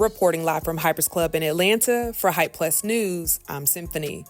Reporting live from Hypers Club in Atlanta for Hype Plus News, I'm Symphony.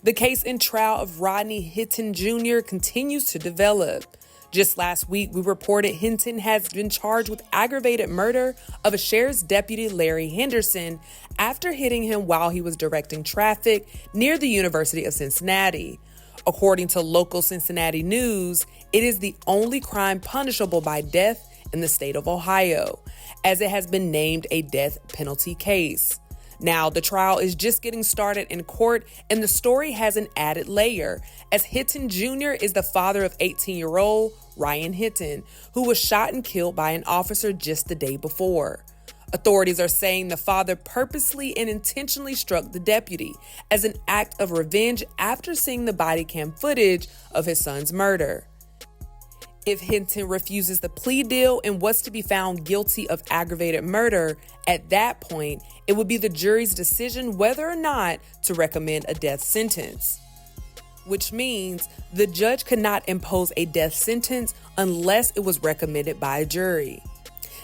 The case and trial of Rodney Hinton Jr. continues to develop. Just last week, we reported Hinton has been charged with aggravated murder of a sheriff's deputy, Larry Henderson, after hitting him while he was directing traffic near the University of Cincinnati. According to local Cincinnati news, it is the only crime punishable by death in the state of Ohio, as it has been named a death penalty case. Now, the trial is just getting started in court, and the story has an added layer, as Hinton Jr. is the father of 18-year-old Rodney Hinton, who was shot and killed by an officer just the day before. Authorities are saying the father purposely and intentionally struck the deputy as an act of revenge after seeing the body cam footage of his son's murder. If Hinton refuses the plea deal and was to be found guilty of aggravated murder, at that point, it would be the jury's decision whether or not to recommend a death sentence. Which means the judge could not impose a death sentence unless it was recommended by a jury.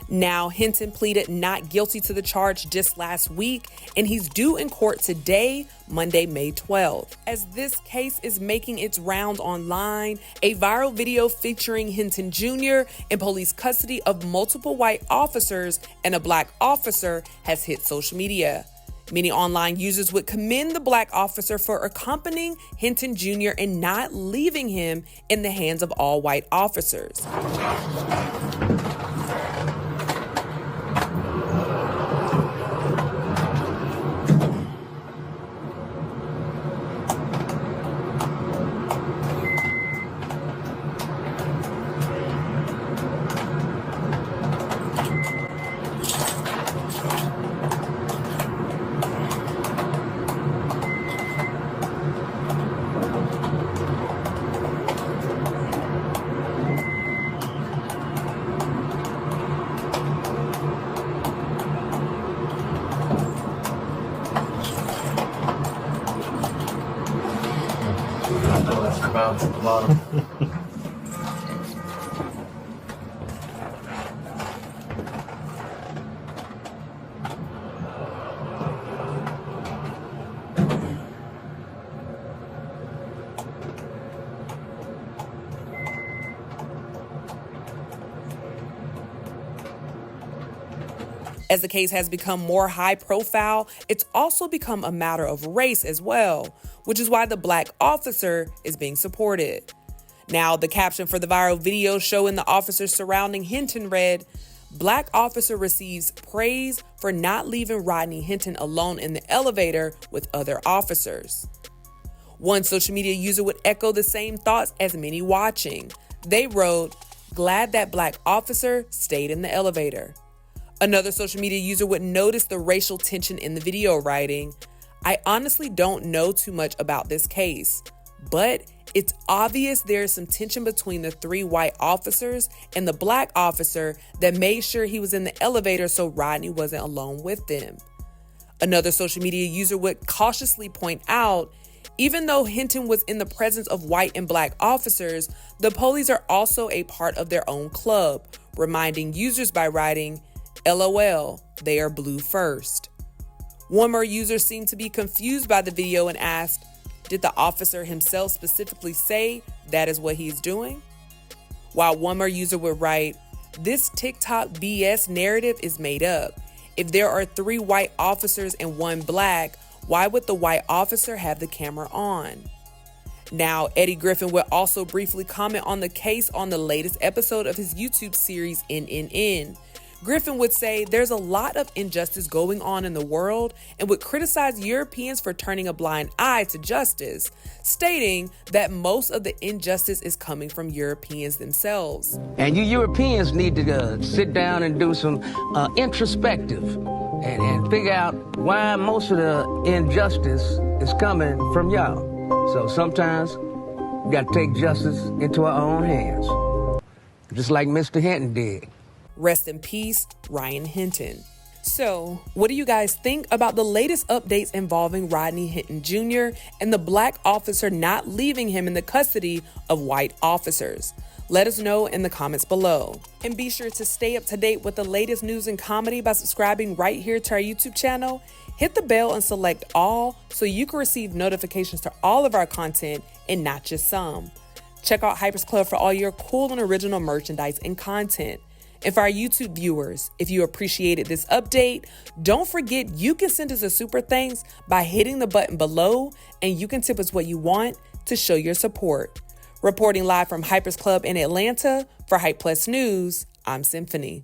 Now, Hinton pleaded not guilty to the charge just last week, and he's due in court today, Monday, May 12th. As this case is making its round online, a viral video featuring Hinton Jr. in police custody of multiple white officers and a black officer has hit social media. Many online users would commend the black officer for accompanying Hinton Jr. and not leaving him in the hands of all white officers. Bounce at the bottom. As the case has become more high profile, it's also become a matter of race as well, which is why the black officer is being supported. Now, the caption for the viral video showing the officers surrounding Hinton read, "Black officer receives praise for not leaving Rodney Hinton alone in the elevator with other officers." One social media user would echo the same thoughts as many watching. They wrote, "Glad that black officer stayed in the elevator." Another social media user would notice the racial tension in the video, writing, "I honestly don't know too much about this case, but it's obvious there is some tension between the three white officers and the black officer that made sure he was in the elevator so Rodney wasn't alone with them." Another social media user would cautiously point out, even though Hinton was in the presence of white and black officers, the police are also a part of their own club, reminding users by writing, "LOL, they are blue first." One more user seemed to be confused by the video and asked, "Did the officer himself specifically say that is what he's doing?" While one more user would write, "This TikTok BS narrative is made up. If there are three white officers and one black, why would the white officer have the camera on?" Now, Eddie Griffin would also briefly comment on the case on the latest episode of his YouTube series, NNN. Griffin would say there's a lot of injustice going on in the world and would criticize Europeans for turning a blind eye to justice, stating that most of the injustice is coming from Europeans themselves. And you Europeans need to sit down and do some introspective and figure out why most of the injustice is coming from y'all. So sometimes we got to take justice into our own hands, just like Mr. Hinton did. Rest in peace, Rodney Hinton. So, what do you guys think about the latest updates involving Rodney Hinton Jr. and the black officer not leaving him in the custody of white officers? Let us know in the comments below. And be sure to stay up to date with the latest news and comedy by subscribing right here to our YouTube channel. Hit the bell and select all so you can receive notifications to all of our content and not just some. Check out Hypers Club for all your cool and original merchandise and content. And for our YouTube viewers, if you appreciated this update, don't forget you can send us a super thanks by hitting the button below, and you can tip us what you want to show your support. Reporting live from Hypers Club in Atlanta for Hype Plus News, I'm Symphony.